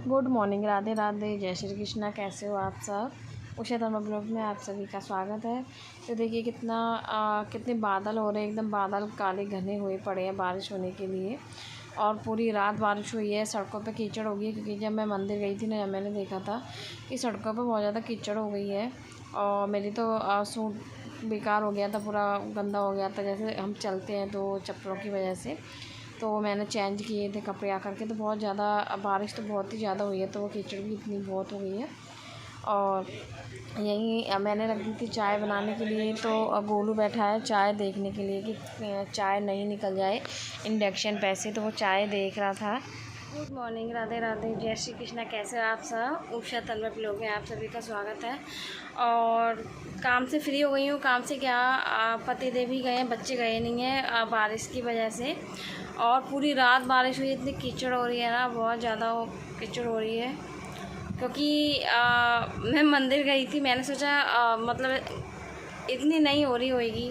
Good morning, Radhe Radhe, जय श्री कृष्णा। कैसे हो आप सब? उषा तन्मय ब्लॉग में आप सभी का स्वागत है। तो देखिए कितने बादल हो रहे हैं, एकदम बादल काले घने हुए पड़े हैं बारिश होने के लिए। और पूरी रात बारिश हुई है, सड़कों पे कीचड़ हो गई है। क्योंकि जब मैं मंदिर गई थी ना, मैंने देखा था कि सड़कों पे बहुत ज़्यादा कीचड़ हो गई है। और मेरी तो सूट बेकार हो गया था, पूरा गंदा हो गया था। जैसे हम चलते हैं तो चप्पलों की वजह से, तो मैंने चेंज किए थे कपड़े आकर के। तो बहुत ज़्यादा बारिश तो बहुत ही ज़्यादा हुई है, तो वो कीचड़ भी इतनी बहुत हो गई है। और यहीं मैंने रख दी थी चाय बनाने के लिए। तो गोलू बैठा है चाय देखने के लिए कि चाय नहीं निकल जाए इंडक्शन पे से, तो वो चाय देख रहा था। गुड मॉर्निंग, राधे राधे, जय श्री कृष्णा। कैसे हो आप सब? उषा तन्मय ब्लॉग में आप सभी का स्वागत है। और काम से फ्री हो गई हूँ। काम से क्या, पति देव ही गए हैं, बच्चे गए नहीं हैं बारिश की वजह से। और पूरी रात बारिश हुई, इतनी कीचड़ हो रही है ना, बहुत ज़्यादा कीचड़ हो रही है। क्योंकि मैं मंदिर गई थी, मैंने सोचा मतलब इतनी नहीं हो रही होगी,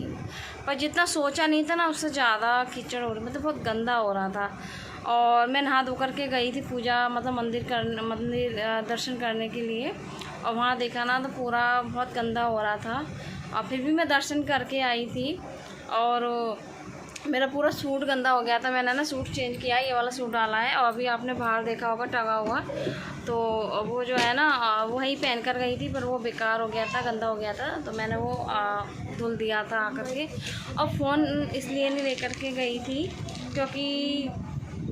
पर जितना सोचा नहीं था ना, उससे ज़्यादा कीचड़ हो रही, मतलब बहुत गंदा हो रहा था। और मैं नहा धो करके गई थी पूजा, मतलब मंदिर दर्शन करने के लिए। और वहाँ देखा ना तो पूरा बहुत गंदा हो रहा था। और फिर भी मैं दर्शन करके आई थी। और मेरा पूरा सूट गंदा हो गया था। मैंने ना सूट चेंज किया, ये वाला सूट डाला है। और अभी आपने बाहर देखा होगा टंगा हुआ, तो वो जो है ना वही पहन कर गई थी, पर वो बेकार हो गया था, गंदा हो गया था। तो मैंने वो धुल दिया था आकर के। और फ़ोन इसलिए नहीं लेकर के गई थी क्योंकि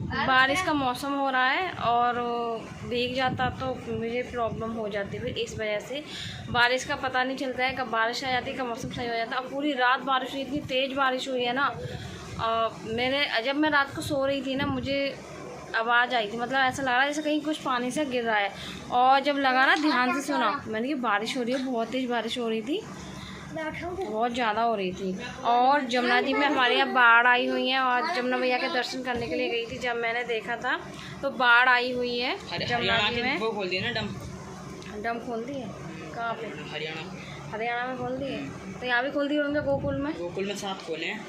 बारिश का मौसम हो रहा है और भीग जाता तो मुझे प्रॉब्लम हो जाती। फिर इस वजह से बारिश का पता नहीं चलता है कब बारिश आ जाती है, कब मौसम सही हो जाता है। और पूरी रात बारिश हुई, इतनी तेज़ बारिश हुई है ना। जब मैं रात को सो रही थी ना, मुझे आवाज़ आई थी, मतलब ऐसा लग रहा है जैसे कहीं कुछ पानी से गिर रहा है। और जब लगा ना, ध्यान से सुना, मैंने कि बारिश हो रही है, बहुत तेज़ बारिश हो रही थी, बहुत ज़्यादा हो रही थी। और जमुना जी में हमारे यहाँ बाढ़ आई हुई है। और जमुना भैया के दर्शन करने के लिए गई थी, जब मैंने देखा था तो बाढ़ आई हुई है जमुना जी में। वो खोल दिए ना, डम खोल दिए कहाँ पे? हरियाणा में खोल दिए। तो यहाँ भी खोल दिए होंगे गोकुल में। 7 खोले हैं।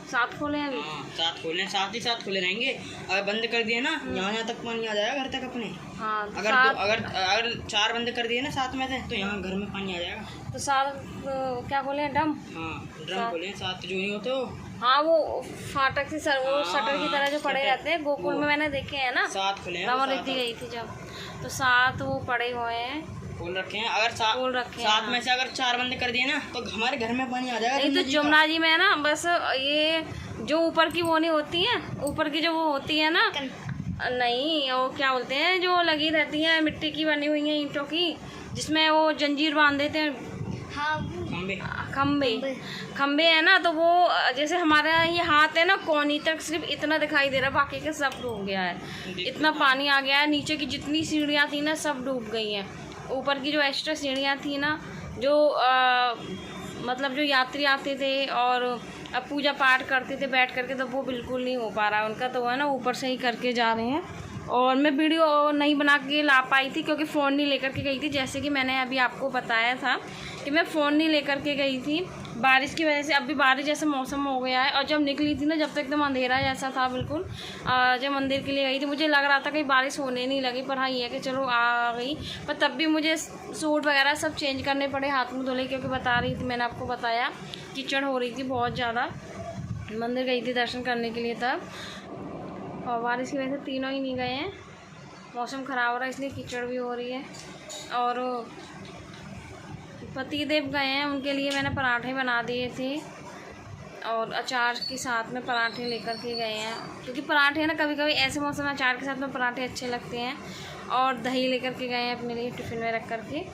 7 खोले हैं अभी? हाँ, 7 खोले हैं, 7 ही 7 खोले रहेंगे। अगर बंद कर दिए ना, यहाँ तक पानी आ जाएगा घर तक अपने। हाँ, अगर 4 बंद कर दिए ना 7 में से, तो यहाँ घर में पानी आ जाएगा। तो 7 क्या खोले हैं? डम? हाँ, ड्रम खोले हैं 7 जो नहीं होते हो। हाँ, वो फाटक से वो शटर की तरह जो पड़े रहते हैं गोकुल में, मैंने देखे हैं ना। 7 खुले हैं। रामारिद्धि गई थी जब, तो 7 वो पड़े हुए हैं, खोल रखे हैं। अगर 7 में से अगर 4 बंद कर दिए ना, तो हमारे घर में पानी आ जाएगा। नहीं तो जमुना जी में ना, बस ये जो ऊपर की वो नहीं होती है, ऊपर की जो वो होती है ना, नहीं वो क्या बोलते हैं, जो लगी रहती है, मिट्टी की बनी हुई है, ईंटों की, जिसमें वो जंजीर बांध देते हैं। हाँ, खम्बे है ना। तो वो जैसे हमारा ये हाथ है ना, कोनी तक सिर्फ इतना दिखाई दे रहा है, बाकी का सब डूब गया है। इतना पानी आ गया है, नीचे की जितनी सीढ़ियाँ थी ना सब डूब गई हैं। ऊपर की जो एक्स्ट्रा सीढ़ियाँ थी ना, जो मतलब जो यात्री आते थे और अब पूजा पाठ करते थे बैठ करके, तो वो बिल्कुल नहीं हो पा रहा उनका। तो है ना, ऊपर से ही करके जा रहे हैं। और मैं वीडियो नहीं बना के ला पाई थी क्योंकि फ़ोन नहीं लेकर के गई थी। जैसे कि मैंने अभी आपको बताया था कि मैं फ़ोन नहीं लेकर के गई थी बारिश की वजह से। अब भी बारिश जैसा मौसम हो गया है। और जब निकली थी ना, जब तक एकदम अंधेरा जैसा था बिल्कुल। जब मंदिर के लिए गई थी, मुझे लग रहा था कहीं बारिश होने नहीं लगी, पर हाँ ये है कि चलो आ गई। पर तब भी मुझे सूट वगैरह सब चेंज करने पड़े, हाथ मुँह धोले, क्योंकि बता रही थी, मैंने आपको बताया कीचड़ हो रही थी बहुत ज़्यादा। मंदिर गई थी दर्शन करने के लिए तब, और बारिश की वजह से तीनों ही नहीं गए हैं। मौसम ख़राब हो रहा है इसलिए कीचड़ भी हो रही है। और पति देव गए हैं, उनके लिए मैंने पराठे बना दिए थे और अचार के साथ में पराठे लेकर के गए हैं। क्योंकि पराठे ना, कभी कभी ऐसे मौसम में अचार के साथ में पराठे अच्छे लगते हैं। और दही लेकर के गए हैं अपने लिए टिफ़िन में रख कर के।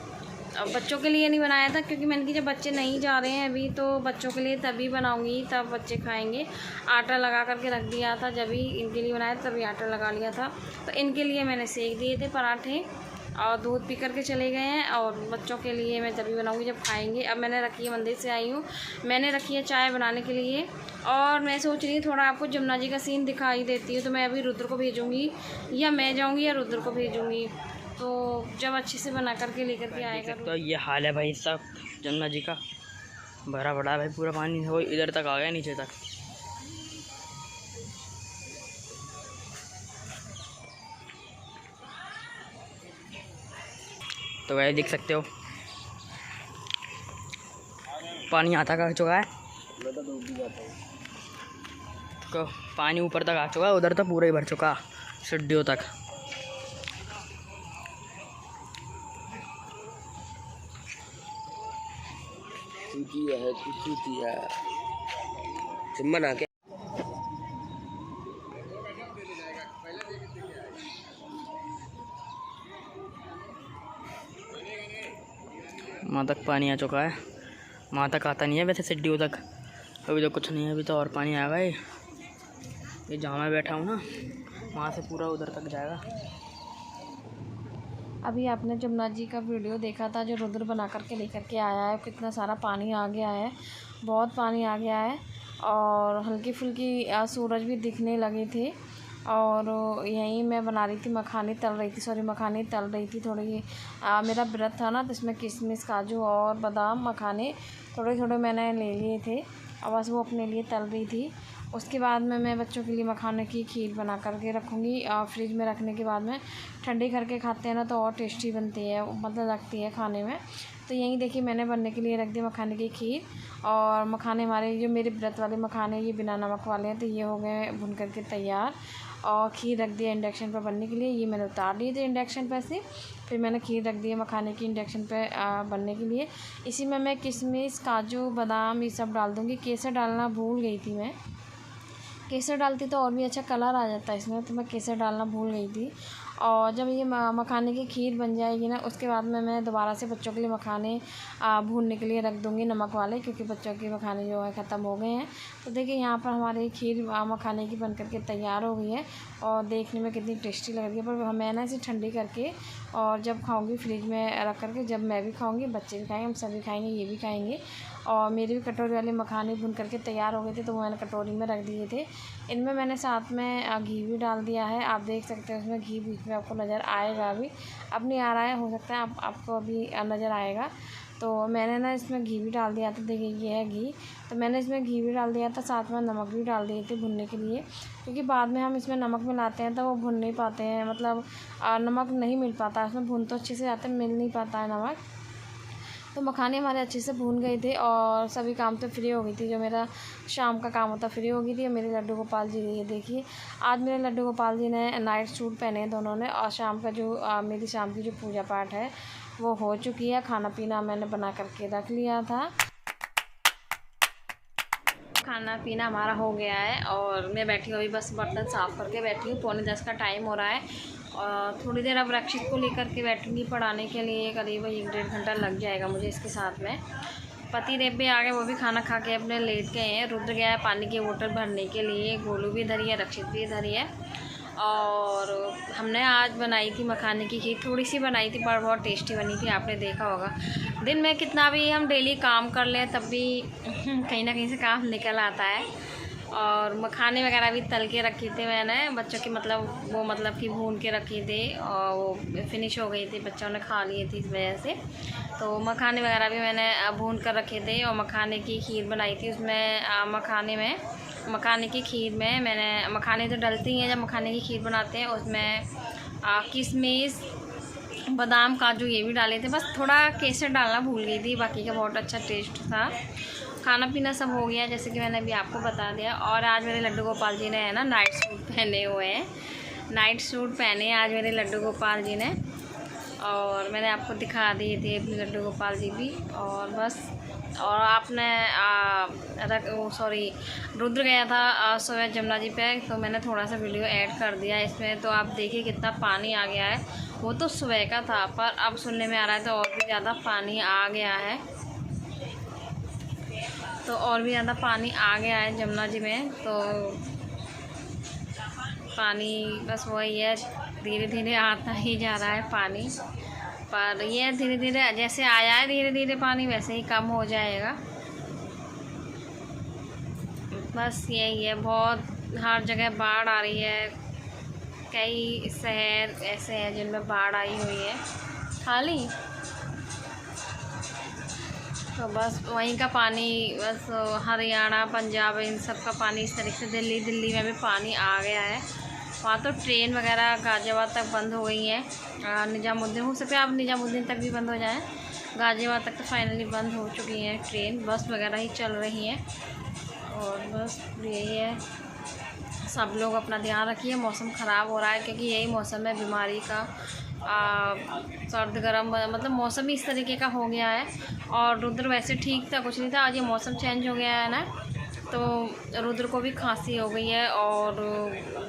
और बच्चों के लिए नहीं बनाया था क्योंकि मैंने कि जब बच्चे नहीं जा रहे हैं अभी, तो बच्चों के लिए तभी बनाऊंगी, तब बच्चे खाएंगे। आटा लगा करके रख दिया था, जब भी इनके लिए बनाया तभी आटा लगा लिया था। तो इनके लिए मैंने सेक दिए थे पराठे और दूध पी करके चले गए हैं। और बच्चों के लिए मैं तभी बनाऊंगी जब खाएंगे। अब मैंने रखी है, मंदिर से आई हूँ, मैंने रखी है चाय बनाने के लिए। और मैं सोच रही हूँ थोड़ा आपको जमुना जी का सीन दिखाई देती हूँ। तो मैं अभी रुद्र को भेजूँगी, या मैं जाऊँगी या रुद्र को भेजूँगी, तो जब अच्छे से बना करके लेकर के आएगा। तो ये हाल है भाई सब जमुना जी का, भरा पड़ा है भाई, पूरा पानी हो इधर तक आ गया, नीचे तक। तो वही देख सकते हो पानी आता का चुका है, तो पानी ऊपर तक आ चुका है, उधर तो पूरा ही भर चुका सीढ़ियों तक। सिम्मन आके वहाँ तक पानी आ चुका है, वहाँ तक आता नहीं है वैसे सीढ़ियों तक, अभी तो कुछ नहीं है, अभी तो और पानी आएगा। ये जहाँ मैं बैठा हूँ ना, वहाँ से पूरा उधर तक जाएगा। अभी आपने जमुना जी का वीडियो देखा था जो रुद्र बना करके लेकर के आया है, कितना सारा पानी आ गया है, बहुत पानी आ गया है। और हल्की फुल्की सूरज भी दिखने लगे थे। और यहीं मैं बना रही थी मखानी तल रही थी थोड़ी। मेरा व्रत था ना, तो इसमें किशमिश काजू और बादाम मखाने थोड़े थोड़े मैंने ले लिए थे और बस वो अपने लिए तल रही थी। उसके बाद में मैं बच्चों के लिए मखाने की खीर बना करके रखूँगी। फ्रिज में रखने के बाद में ठंडी करके खाते हैं ना तो और टेस्टी बनती है, मतलब लगती है खाने में। तो यहीं देखिए मैंने बनने के लिए रख दी मखाने की खीर। और मखाने हमारे जो मेरे व्रत वाले मखाने ये बिना नमक वाले हैं, तो ये हो गए भुन करके तैयार। और खीर रख दिया इंडक्शन पर बनने के लिए, ये मैंने उतार लिए थे इंडक्शन पर से। फिर मैंने खीर रख दी है मखाने की इंडक्शन पे बनने के लिए। इसी में मैं किशमिश काजू बादाम ये सब डाल दूँगी। केसर डालना भूल गई थी मैं, केसर डालती तो और भी अच्छा कलर आ जाता है इसमें, तो मैं केसर डालना भूल गई थी। और जब ये मखाने की खीर बन जाएगी ना, उसके बाद में मैं दोबारा से बच्चों के लिए मखाने भूनने के लिए रख दूँगी नमक वाले, क्योंकि बच्चों के मखाने जो है ख़त्म हो गए हैं। तो देखिए यहाँ पर हमारी खीर मखाने की बन करके तैयार हो गई है और देखने में कितनी टेस्टी लग रही है। पर मैं ना इसे ठंडी करके और जब खाऊँगी फ्रिज में रख करके, जब मैं भी खाऊँगी बच्चे भी खाएँगे, हम सभी खाएँगे, ये भी खाएँगे। और मेरे भी कटोरी वाले मखाने भून करके तैयार हो गए थे, तो वो मैंने कटोरी में रख दिए थे। इनमें मैंने साथ में घी भी डाल दिया है, आप देख सकते हैं उसमें घी बीच में आपको नज़र आएगा, अभी अब नहीं आ रहा है, हो सकता है आपको अभी नज़र आएगा। तो मैंने ना इसमें घी भी डाल दिया था, देखिए ये है घी। तो मैंने इसमें घी भी डाल दिया था, साथ में नमक भी डाल दिए थे भुनने के लिए, क्योंकि बाद में हम इसमें नमक मिलाते हैं तो वो भुन नहीं पाते हैं, मतलब नमक नहीं मिल पाता इसमें, भुन तो अच्छे से जाते हैं, मिल नहीं पाता है नमक। तो मखाने हमारे अच्छे से भून गए थे और सभी काम तो फ्री हो गई थी, जो मेरा शाम का काम होता फ्री हो गई थी। और मेरे लड्डू गोपाल जी, ये देखिए आज मेरे लड्डू गोपाल जी ने नाइट सूट पहने हैं दोनों ने। और शाम का जो मेरी शाम की जो पूजा पाठ है वो हो चुकी है, खाना पीना मैंने बना करके रख लिया था। खाना पीना हमारा हो गया है और मैं बैठी हूँ अभी, बस बर्तन साफ़ करके बैठी हूँ। 9:45 का टाइम हो रहा है और थोड़ी देर अब रक्षित को लेकर के बैठूँगी पढ़ाने के लिए, करीब 1-1.5 घंटा लग जाएगा मुझे इसके साथ में। पति देव भी आ गए, वो भी खाना खा के अपने लेट गए हैं। रुद्र गया है पानी की बोतल भरने के लिए, गोलू भी इधर ही है, रक्षित भी इधर ही है। और हमने आज बनाई थी मखाने की खीर, थोड़ी सी बनाई थी पर बहुत टेस्टी बनी थी, आपने देखा होगा। दिन में कितना भी हम डेली काम कर लें तब भी कहीं ना कहीं से काम निकल आता है। और मखाने वगैरह भी तल के रखे थे मैंने बच्चों की, मतलब कि भून के रखे थे और वो फिनिश हो गई थी, बच्चों ने खा लिए थे इस वजह से। तो मखाने वगैरह भी मैंने भून कर रखे थे और मखाने की खीर बनाई थी। उसमें मखाने की खीर में मैंने, मखाने तो डलते ही हैं जब मखाने की खीर बनाते हैं, उसमें किशमिश बादाम काजू ये भी डाले थे, बस थोड़ा केसर डालना भूल गई थी, बाकी का बहुत अच्छा टेस्ट था। खाना पीना सब हो गया जैसे कि मैंने अभी आपको बता दिया। और आज मेरे लड्डू गोपाल जी ने है ना नाइट सूट पहने हुए हैं, नाइट सूट पहने आज मेरे लड्डू गोपाल जी ने, और मैंने आपको दिखा दिए थे अपने लड्डू गोपाल जी भी। और बस, और आपने रुद्र गया था सुबह जमुना जी पे, तो मैंने थोड़ा सा वीडियो ऐड कर दिया इसमें। तो आप देखिए कितना पानी आ गया है, वो तो सुबह का था पर अब सुनने में आ रहा है तो और भी ज़्यादा पानी आ गया है, तो और भी ज़्यादा पानी आ गया है जमुना जी में। तो पानी बस वही है, धीरे धीरे आता ही जा रहा है पानी, पर ये धीरे धीरे जैसे आया है धीरे धीरे पानी वैसे ही कम हो जाएगा। बस यही है, बहुत हर जगह बाढ़ आ रही है, कई शहर ऐसे हैं जिनमें बाढ़ आई हुई है खाली। तो बस वहीं का पानी, बस हरियाणा पंजाब इन सब का पानी इस तरीके से, दिल्ली में भी पानी आ गया है वहाँ तो ट्रेन वगैरह गाज़ियाबाद तक बंद हो गई है। निज़ामुद्दीन हो सकता है, अब निज़ामुद्दीन तक भी बंद हो जाए। गाज़ियाबाद तक तो फाइनली बंद हो चुकी हैं ट्रेन, बस वगैरह ही चल रही हैं। और बस यही है, सब लोग अपना ध्यान रखिए। मौसम ख़राब हो रहा है क्योंकि यही मौसम है बीमारी का, सर्द गर्म, मतलब मौसम ही इस तरीके का हो गया है। और रुद्र वैसे ठीक था, कुछ नहीं था, आज ये मौसम चेंज हो गया है ना, तो रुद्र को भी खांसी हो गई है। और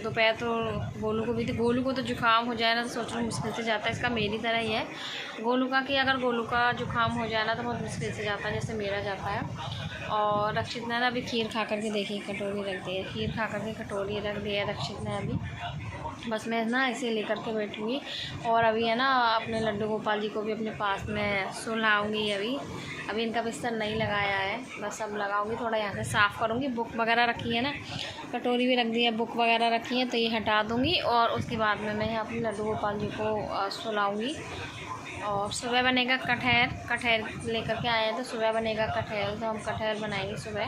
दोपहर तो गोलू को भी थी। गोलू को तो जुकाम हो जाए ना तो सोच लो मुश्किल से जाता है। इसका मेरी तरह ही है गोलू का, कि अगर गोलू का जुकाम हो जाए ना तो बहुत मुश्किल से जाता है, जैसे मेरा जाता है। और रक्षित ने ना अभी खीर खा कर के देखी, कटोरी रख दी है, खीर खा कर के कटोरी रख दी है रक्षित ने अभी। बस मैं ना ऐसे लेकर के बैठूँगी। और अभी है ना अपने लड्डू गोपाल जी को भी अपने पास में सुलाऊँगी। अभी इनका बिस्तर नहीं लगाया है, बस अब लगाऊँगी। थोड़ा यहाँ से साफ़ करूँगी। बुक वगैरह रखी है ना, कटोरी भी रख दी है, बुक वगैरह रखी है, तो ये हटा दूँगी। और उसके बाद में मैं अपने लड्डू गोपाल जी को सुलाऊँगी। और सुबह बनेगा कटहल लेकर के आए हैं, तो सुबह बनेगा कटहल, तो हम कटहल बनाएंगे सुबह।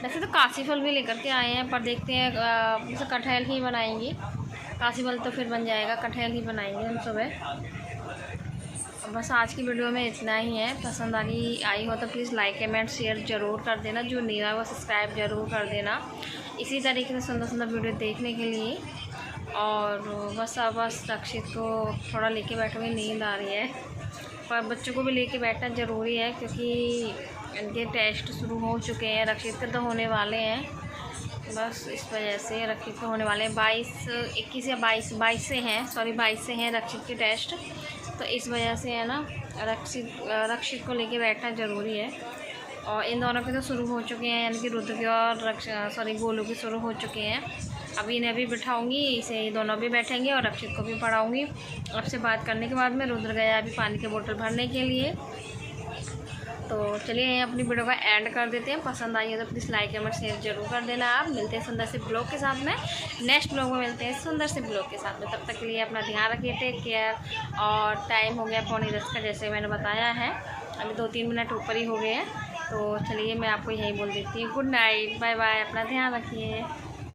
वैसे तो काशी फल भी लेकर के आए हैं, पर देखते हैं, जैसे कटहल ही बनाएंगे। काशी फल तो फिर बन जाएगा, कटहल ही बनाएंगे हम सुबह। बस आज की वीडियो में इतना ही है। पसंद आई हो तो प्लीज़ लाइक कमेंट शेयर ज़रूर कर देना। जो नहीं है वो सब्सक्राइब ज़रूर कर देना, इसी तरीके से सुंदर सुंदर वीडियो देखने के लिए। और बस रक्षित को थोड़ा लेके बैठूँगी, नींद आ रही है। पर बच्चों को भी लेके बैठना ज़रूरी है क्योंकि इनके टेस्ट शुरू हो चुके हैं। रक्षित के तो होने वाले हैं, बस इस वजह से रक्षित के होने वाले हैं 21 या 22 से हैं, सॉरी 22 से हैं रक्षित के टेस्ट। तो इस वजह से है ना रक्षित को लेके बैठना ज़रूरी है। और इन दोनों के तो शुरू हो चुके हैं, यानी कि रुद्र के और गोलू के शुरू हो चुके हैं। अभी इन्हें भी बिठाऊंगी, इसे ये दोनों भी बैठेंगे और रक्षित को भी पढ़ाऊंगी। आपसे बात करने के बाद में रुद्र गया अभी पानी की बोतल भरने के लिए। तो चलिए अपनी वीडियो का एंड कर देते हैं। पसंद आई हो तो प्लीज़ लाइक कमेंट शेयर जरूर कर देना। आप मिलते हैं सुंदर से ब्लॉग के साथ में, नेक्स्ट ब्लॉग में मिलते हैं सुंदर से ब्लॉग के साथ में। तब तक के लिए अपना ध्यान रखिए, टेक केयर। और टाइम हो गया 9:45 का, जैसे मैंने बताया है, अभी 2-3 मिनट ऊपर ही हो गए हैं। तो चलिए मैं आपको यही बोल देती हूँ, गुड नाइट, बाय बाय, अपना ध्यान रखिए।